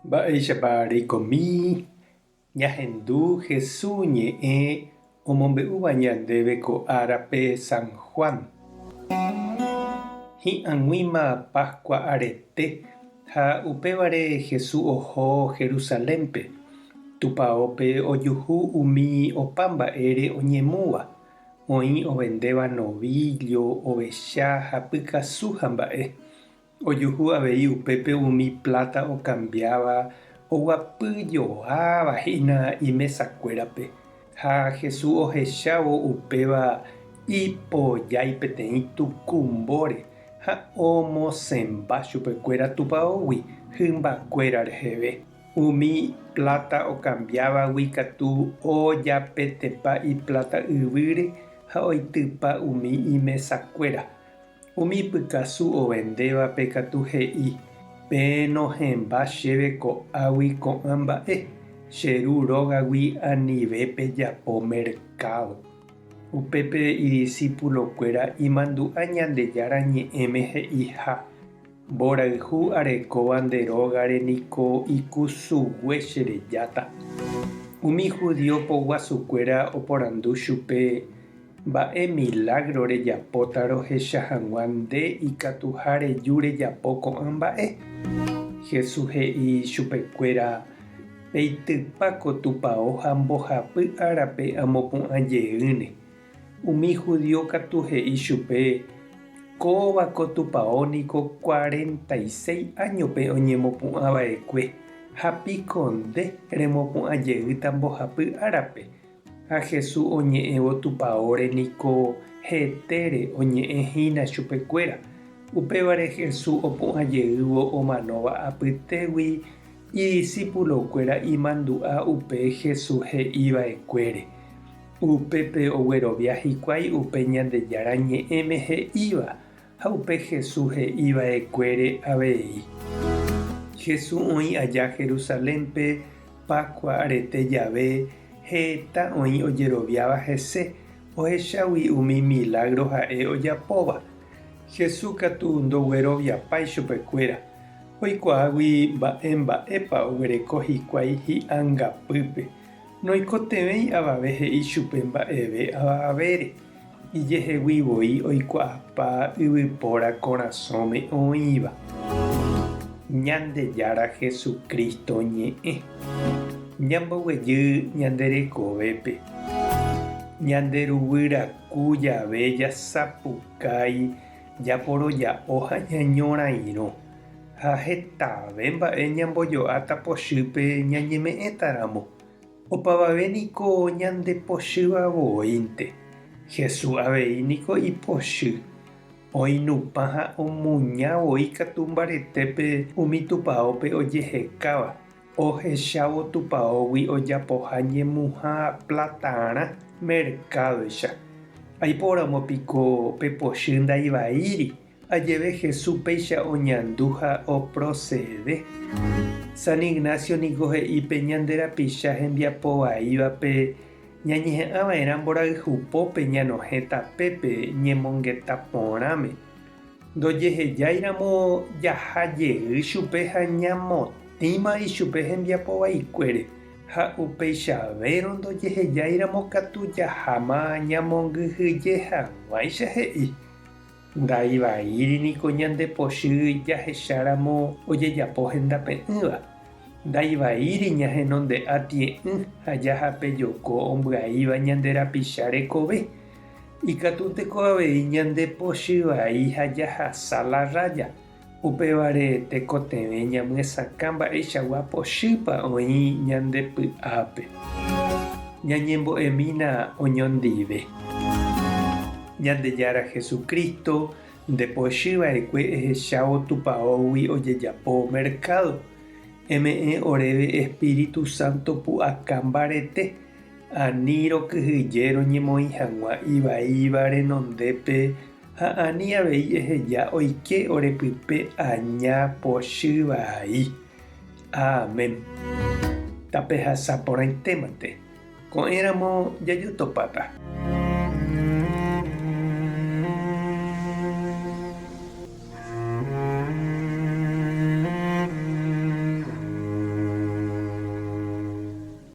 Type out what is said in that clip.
Mba'éichapa reikomi ñahendu Jesús ñe'ẽ omombe'úva ñandéve ko árape San Juan. Hi'ag̃uíma Pascua arete ha upévare Jesús oho Jerusalénpe. Tupãópe ojuhu umi opa mba'ére oñemúva. Oĩ ovendéva novillo, ovecha ha pykasu ha mba'e. Ojuhu avei upépe umi plata ocambiáva oguapyjoávahína imesakuérape. Ha Jesús ohechávo upéva ipojái peteĩ tukumbóre ha omosẽmba chupekuéra tupãógui hymbakuéra reheve. Umi plata ocambiávagui katu ojapetepa iplata yvýre ha oitypa umi imesakuéra. Umi pykasu ovendévape katu he'i: pe nohẽmba chéve ko'águi ko'ã mba'e, cheru rógagui anivépe japo mercado. Upépe idiscípulokuéra imandu'a Ñandejára ñe'ẽme he'iha: mborayhu arekóva nde rógare niko ikusugue cherejáta. Umi judíopoguasukuéra oporandu chupe mba'e milagro rejapóta rohecha hag̃ua nde ikatuha reju rejapo ko'ã mba'e. Jesús he'i chupekuéra: peitypáko tupão ha mbohapy árape amopu'ãjeýne. Umi judío katu he'i chupe: kóvako tupão niko 46 añope oñemopu'ãva'ekue, hapiko nde remopu'ãjeýta mbohapy árape. Ha Jesús oñe'ẽvo tupãóre niko hetére oñe'ẽhína chupekuéra. Upévare Jesús opu'ãjeývo omanóva apytégui idiscípulokuéra imandu'a upe Jesús he'iva'ekuére. Upépe oguerovia hikuái upe Ñandejára ñe'ẽme he'íva ha upe Jesús he'iva'ekuére avei. Jesús oĩ aja Jerusalénpe Pascua arete jave, heta oĩ ojeroviáva hese, ohechágui umi milagro ha'e ojapóva. Jesús katu ndogueroviapái chupekuéra. Oikuaágui mba'épa oguereko hikuái hi'ãngapýpe. Noikotevẽi avave he'i chupe mba'eve avavére. Ijeheguivoi oikuaápa yvypóra korasõme oĩva. Ñandejára Jesucristo ñe'ẽ. Ñamboguejy ñanderekovépe. Ñanderuguyraku jave jasapukái japoroja'o ha ñañorãirõ. Ha hetave mba'e ñambojoáta pochýpe ñañeme'ẽtáramo. Opavave niko ñandepochývavoínte. Jesús avei niko ipochy. Oinupã ha omuñávoi katu mbaretépe umi tupãópe ojehekáva. Ohechávo tupãógui ojapoha ñemuhã platarã mercadoicha. Aiporãmopiko pepochy ndaivaíri. Ajeve Jesús péicha oñandu ha oprocede. San Ignacio niko he'ípe ñanderapicha hembiapovaívape ñañehe'ãva'erã mborayhupópe ñanohẽ tapépe ñemongeta porãme. Ndojehejáiramo jahajey chupe ha ñamotĩma ichupe hembiapovaikuére. Ha upeichavérõ ndojehejáiramo katu jaháma ñamongyhyje hag̃uáicha he'i. Ndaivaíri niko ñandepochy jahecháramo ojejapo hendape'ỹva. Ndaivaíri ñahenonde'atie'ỹ ha jahápe joko ombyaíva ñanderapicha rekove. Ikatúnteko avei ñandepochy vai ha jahasa la raya. Upévare tekotevẽ ñamyesakã mba'eichagua pochýpa oĩ ñandepy'ápe. Ñañembo'emína oñondive. Ñandejára Jesucristo ndepochýva'ekue ehechávo tupãógui ojejapo mercado. Eme'ẽ oréve Espíritu Santo pu'aka mbarete. Ani rokyhyje roñemoĩ hag̃ua ivaíva renondépe ha ani avei eheja oike orepype añapochy vai. Amen. Tapehasaporãitémante. Ko'ẽramo jajotopáta.